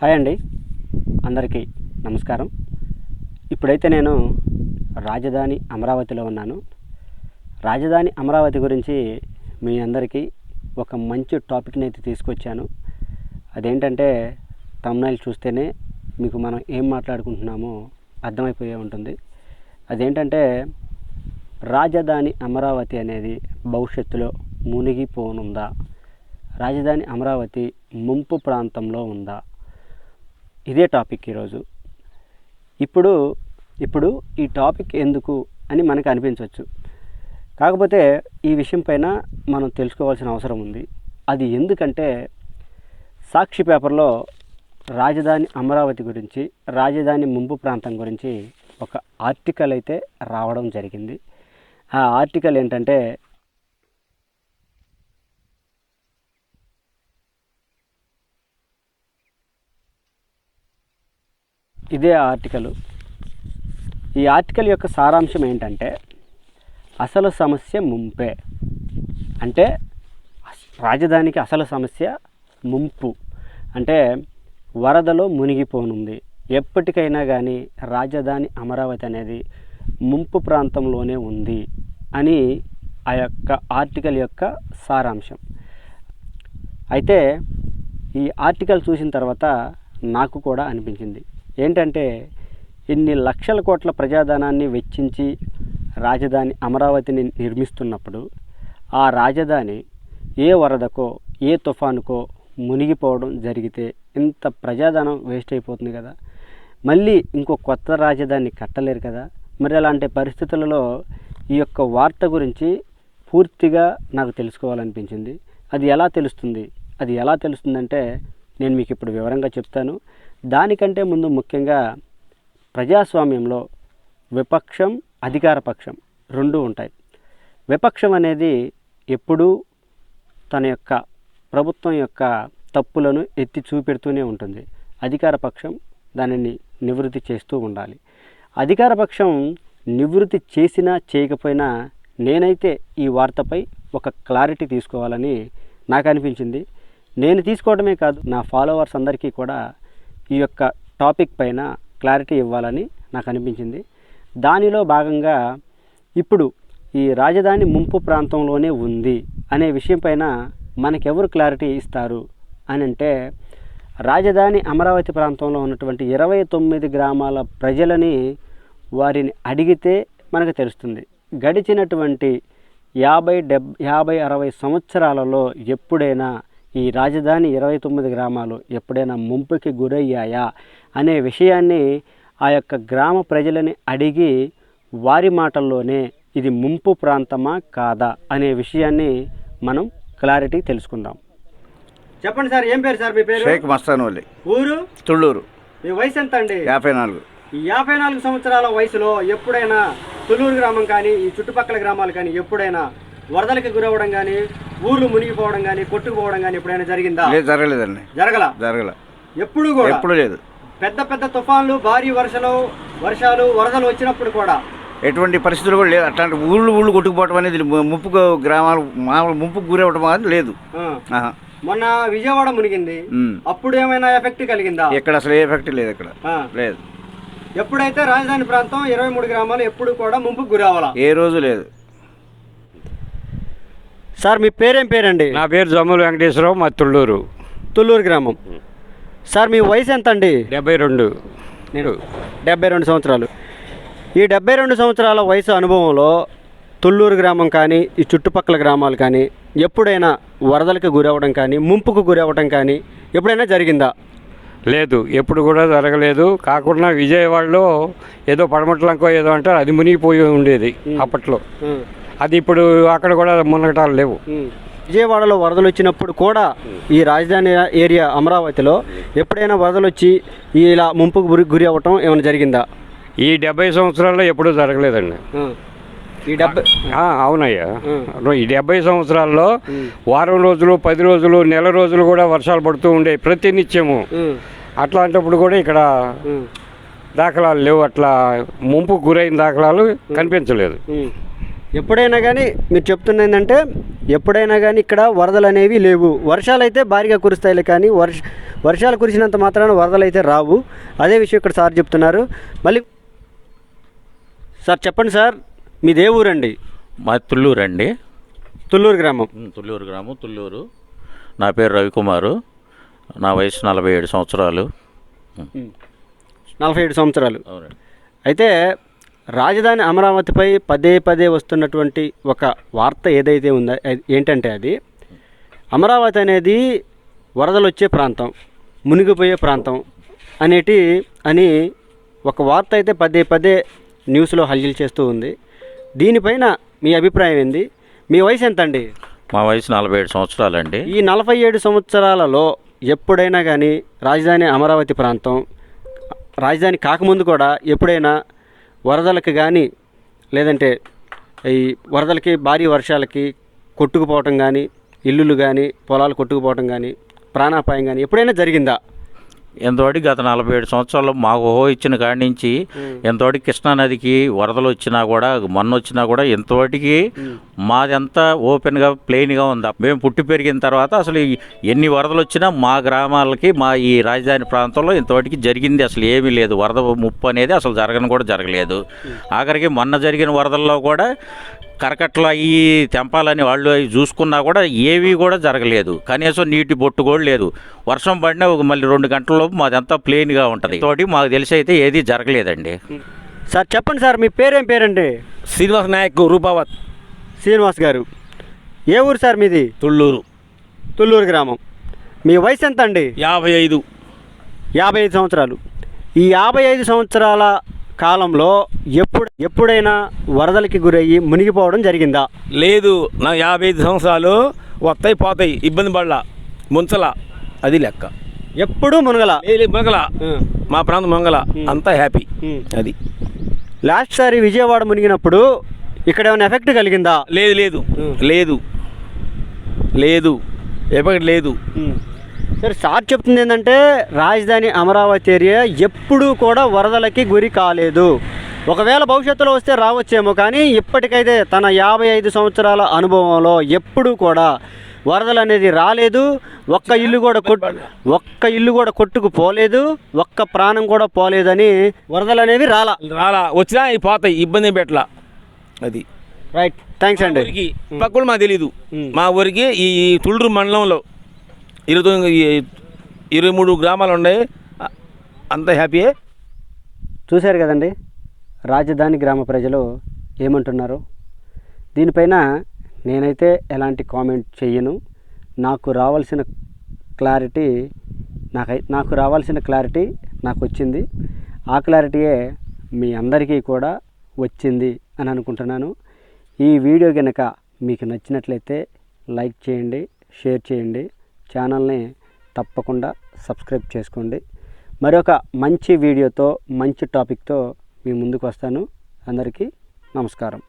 Hi అండి, అందరికీ నమస్కారం. ఇప్పుడైతే నేను రాజధాని అమరావతిలో ఉన్నాను. రాజధాని అమరావతి గురించి మీ అందరికీ ఒక మంచి టాపిక్ని అయితే తీసుకొచ్చాను. అదేంటంటే థంబ్నెయిల్ చూస్తేనే మీకు మనం ఏం మాట్లాడుకుంటున్నామో అర్థమైపోయే ఉంటుంది. అదేంటంటే రాజధాని అమరావతి అనేది భవిష్యత్తులో మునిగిపోనుందా, రాజధాని అమరావతి ముంపు ప్రాంతంలో ఉందా, ఇదే టాపిక్ ఈరోజు. ఇప్పుడు ఈ టాపిక్ ఎందుకు అని మనకు అనిపించవచ్చు. కాకపోతే ఈ విషయం పైన మనం తెలుసుకోవాల్సిన అవసరం ఉంది. అది ఎందుకంటే సాక్షి పేపర్లో రాజధాని అమరావతి గురించి, రాజధాని ముంపు ప్రాంతం గురించి ఒక ఆర్టికల్ అయితే రావడం జరిగింది. ఆ ఆర్టికల్ ఏంటంటే ఇదే ఆర్టికల్. ఈ ఆర్టికల్ యొక్క సారాంశం ఏంటంటే అసలు సమస్య ముంపే. అంటే రాజధానికి అసలు సమస్య ముంపు, అంటే వరదలో మునిగిపోనుంది. ఎప్పటికైనా కానీ రాజధాని అమరావతి అనేది ముంపు ప్రాంతంలోనే ఉంది అని ఆ యొక్క ఆర్టికల్ యొక్క సారాంశం. అయితే ఈ ఆర్టికల్ చూసిన తర్వాత నాకు కూడా అనిపించింది ఏంటంటే ఇన్ని లక్షల కోట్ల ప్రజాధనాన్ని వెచ్చించి రాజధాని అమరావతిని నిర్మిస్తున్నప్పుడు ఆ రాజధాని ఏ వరదకో ఏ తుఫానుకో మునిగిపోవడం జరిగితే ఇంత ప్రజాధనం వేస్ట్ అయిపోతుంది కదా. మళ్ళీ ఇంకో కొత్త రాజధాని కట్టలేరు కదా. మరి అలాంటి పరిస్థితులలో ఈ యొక్క వార్త గురించి పూర్తిగా నాకు తెలుసుకోవాలనిపించింది. అది ఎలా తెలుస్తుందంటే నేను మీకు ఇప్పుడు వివరంగా చెప్తాను. దానికంటే ముందు ముఖ్యంగా ప్రజాస్వామ్యంలో విపక్షం, అధికార పక్షం రెండూ ఉంటాయి. విపక్షం అనేది ఎప్పుడూ తన యొక్క ప్రభుత్వం యొక్క తప్పులను ఎత్తి చూపెడుతూనే ఉంటుంది. అధికార పక్షం దానిని నివృత్తి చేస్తూ ఉండాలి. అధికార పక్షం నివృత్తి చేసినా చేయకపోయినా నేనైతే ఈ వార్తపై ఒక క్లారిటీ తీసుకోవాలని నాకు అనిపించింది. నేను తీసుకోవడమే కాదు, నా ఫాలోవర్స్ అందరికీ కూడా ఈ యొక్క టాపిక్ పైన క్లారిటీ ఇవ్వాలని నాకు అనిపించింది. దానిలో భాగంగా ఇప్పుడు ఈ రాజధాని ముంపు ప్రాంతంలోనే ఉంది అనే విషయం పైన మనకెవరు క్లారిటీ ఇస్తారు అని అంటే రాజధాని అమరావతి ప్రాంతంలో ఉన్నటువంటి 29 గ్రామాల ప్రజలని వారిని అడిగితే మనకు తెలుస్తుంది. గడిచినటువంటి 50-60 సంవత్సరాలలో ఎప్పుడైనా ఈ రాజధాని 29 గ్రామాలు ఎప్పుడైనా ముంపుకి గురయ్యాయా అనే విషయాన్ని ఆ యొక్క గ్రామ ప్రజలని అడిగి వారి మాటల్లోనే ఇది ముంపు ప్రాంతమా కాదా అనే విషయాన్ని మనం క్లారిటీ తెలుసుకుందాం. చెప్పండి సార్, ఏం పేరు సార్ మీ పేరు? షేక్ మస్తానోలి, ఊరు తుళ్ళూరు. మీ వయసు ఎంత అండి? 54. ఈ 54 సంవత్సరాల వయసులో ఎప్పుడైనా తుళ్ళూరు గ్రామం కానీ ఈ చుట్టుపక్కల గ్రామాలు కానీ ఎప్పుడైనా వరదలకి గురవడం కానీ, ఊర్లు మునిగిపోవడం కానీ, కొట్టుకుపోవడం కానీ ఎప్పుడైనా జరిగిందా? లేదు, జరగలేదండి. జరగల ఎప్పుడు కూడా? ఎప్పుడు లేదు. పెద్ద తుఫాన్లు, భారీ వర్షాలు, వరదలు వచ్చినప్పుడు కూడా ఎటువంటి పరిస్థితులు కూడా లేదు. అట్లాంటి ఊళ్ళు కొట్టుకుపోవడం అనేది ముప్పుకు గ్రామాలు మామూలు ముంపుకు గురవడం అనేది లేదు. మొన్న విజయవాడ మునిగింది, అప్పుడు ఏమైనా ఎఫెక్ట్ కలిగిందా? ఇక్కడ అసలు ఏ ఎఫెక్ట్ లేదు, ఇక్కడ లేదు. ఎప్పుడైతే రాజధాని ప్రాంతం 23 గ్రామాలు ఎప్పుడు కూడా ముంపుకు గురవాలా? ఏ రోజు లేదు. సార్ మీ పేరేం పేరండి? నా పేరు జమ్ముల వెంకటేశ్వరరావు, మా తుళ్ళూరు గ్రామం. సార్ మీ వయసు ఎంత అండి? 72. నేను 72 సంవత్సరాలు. ఈ 72 సంవత్సరాల వయసు అనుభవంలో తుళ్ళూరు గ్రామం కానీ ఈ చుట్టుపక్కల గ్రామాలు కానీ ఎప్పుడైనా వరదలకు గురవడం కానీ, ముంపుకు గురవడం కానీ ఎప్పుడైనా జరిగిందా? లేదు, ఎప్పుడు కూడా జరగలేదు. కాకుండా విజయవాడలో ఏదో పడమట్లంకో ఏదో అంటారు, అది మునిగిపోయి ఉండేది అప్పట్లో. అది ఇప్పుడు అక్కడ కూడా మునగటాలు లేవు. విజయవాడలో వరదలు వచ్చినప్పుడు కూడా ఈ రాజధాని ఏరియా అమరావతిలో ఎప్పుడైనా వరదలు వచ్చి ఇలా ముంపుకు గురి అవ్వటం ఏమైనా జరిగిందా? ఈ 70 సంవత్సరాల్లో ఎప్పుడూ జరగలేదండి. ఈ 70 అవునయ్యా, ఈ 70 సంవత్సరాల్లో వారం రోజులు, 10 రోజులు, నెల రోజులు కూడా వర్షాలు పడుతూ ఉండే ప్రతినిత్యము. అట్లాంటప్పుడు కూడా ఇక్కడ దాఖలాలు లేవు. అట్లా ముంపుకు గురైన దాఖలాలు కనిపించలేదు. ఎప్పుడైనా కానీ మీరు చెప్తున్న ఏంటంటే ఎప్పుడైనా కానీ ఇక్కడ వరదలు అనేవి లేవు. వర్షాలు అయితే భారీగా కురుస్తాయిలే, కానీ వర్షాలు కురిసినంత మాత్రాన వరదలు అయితే రావు. అదే విషయం ఇక్కడ సార్ చెప్తున్నారు. మళ్ళీ సార్ చెప్పండి సార్, మీదే ఊరండి? మా తుళ్ళూరు అండి. తుళ్ళూరు గ్రామం. తుళ్ళూరు గ్రామం, తుళ్ళూరు. నా పేరు రవికుమారు. నా వయసు 47 సంవత్సరాలు. 47 సంవత్సరాలు. అవునండి. అయితే రాజధాని అమరావతిపై పదే పదే వస్తున్నటువంటి ఒక వార్త ఏదైతే ఉందో ఏంటంటే అది అమరావతి అనేది వరదలు వచ్చే ప్రాంతం, మునిగిపోయే ప్రాంతం అని ఒక వార్త అయితే పదే పదే న్యూస్లో హల్చల్ చేస్తూ ఉంది. దీనిపైన మీ అభిప్రాయం ఏంది? మీ వయసు ఎంత అండి? మా వయసు 47 సంవత్సరాలండి. ఈ 47 సంవత్సరాలలో ఎప్పుడైనా కానీ రాజధాని అమరావతి ప్రాంతం, రాజధాని కాకముందు కూడా ఎప్పుడైనా వరదలకు కానీ లేదంటే ఈ వరదలకి భారీ వర్షాలకి కొట్టుకుపోవటం కానీ, ఇల్లులు కానీ పొలాలు కొట్టుకుపోవటం కానీ, ప్రాణాపాయం కానీ ఎప్పుడైనా జరిగిందా? ఎంతోటికి గత 47 సంవత్సరాల్లో మాకు ఇచ్చిన కాడి నుంచి ఎంతోటికి కృష్ణానదికి వరదలు వచ్చినా కూడా, మొన్న వచ్చినా కూడా ఎంతోటికి మాదంతా ఓపెన్గా ప్లెయిన్గా ఉంది. మేము పుట్టి పెరిగిన తర్వాత అసలు ఎన్ని వరదలు వచ్చినా మా గ్రామాలకి, మా ఈ రాజధాని ప్రాంతంలో ఇంతవరకు జరిగింది అసలు ఏమీ లేదు. వరద ముప్పు అనేది అసలు జరగలేదు. ఆఖరికి మొన్న జరిగిన వరదల్లో కూడా కరకట్లు అవి తెంపాలని వాళ్ళు అవి చూసుకున్నా కూడా ఏవి కూడా జరగలేదు. కనీసం నీటి బొట్టు కూడా లేదు. వర్షం పడినా మళ్ళీ 2 గంటలలోపు మాదంతా ప్లెయిన్గా ఉంటుంది. తోటి మాకు తెలిసి అయితే ఏది జరగలేదండి. సార్ చెప్పండి సార్, మీ పేరేం పేరండి? శ్రీనివాస్ నాయక్, రూపావత్. శ్రీనివాస్ గారు, ఏ ఊరు సార్ మీది? తుళ్ళూరు గ్రామం. మీ వయసు ఎంత అండి? 55. 55 సంవత్సరాలు. ఈ 55 సంవత్సరాల కాలంలో ఎప్పుడైనా వరదలకి గురయ్యి మునిగిపోవడం జరిగిందా? లేదు. నా 55 సంవత్సరాలు వస్తాయి పోతాయి, ఇబ్బంది పడలా, ముంచలా, అది లెక్క. ఎప్పుడూ మునగల? మునగల. మా ప్రాంతం మునగల, అంతా హ్యాపీ. అది లాస్ట్ సారి విజయవాడ మునిగినప్పుడు ఇక్కడ ఏమైనా ఎఫెక్ట్ కలిగిందా? లేదు ఎఫెక్ట్ లేదు. సరే, సార్ చెప్తుంది ఏంటంటే రాజధాని అమరావతి ఏరియా ఎప్పుడూ కూడా వరదలకి గురి కాలేదు. ఒకవేళ భవిష్యత్తులో వస్తే రావచ్చేమో, కానీ ఇప్పటికైతే తన 55 సంవత్సరాల అనుభవంలో ఎప్పుడూ కూడా వరదలు అనేది రాలేదు. ఒక్క ఇల్లు కూడా కొట్టుకుపోలేదు, ఒక్క ప్రాణం కూడా పోలేదని వరదలు అనేవి రాలా. వచ్చినా పోతాయి, ఇబ్బంది పెట్టలా. అది రైట్. థ్యాంక్స్ అండి. పక్కన మాకు తెలీదు. మా ఊరికి ఈ తుళ్ళూరు మండలంలో 23 గ్రామాలు ఉన్నాయి, అంత హ్యాపీయే. చూశారు కదండి రాజధాని గ్రామ ప్రజలు ఏమంటున్నారు. దీనిపైన నేనైతే ఎలాంటి కామెంట్ చెయ్యను. నాకు రావాల్సిన క్లారిటీ నాకు వచ్చింది. ఆ క్లారిటీయే మీ అందరికీ కూడా వచ్చింది అని అనుకుంటున్నాను. ఈ వీడియో కనుక మీకు నచ్చినట్లయితే లైక్ చేయండి, షేర్ చేయండి, ఛానల్ని తప్పకుండా సబ్స్క్రైబ్ చేసుకోండి. మరొక మంచి వీడియోతో, మంచి టాపిక్తో మీ ముందుకు వస్తాను. అందరికీ నమస్కారం.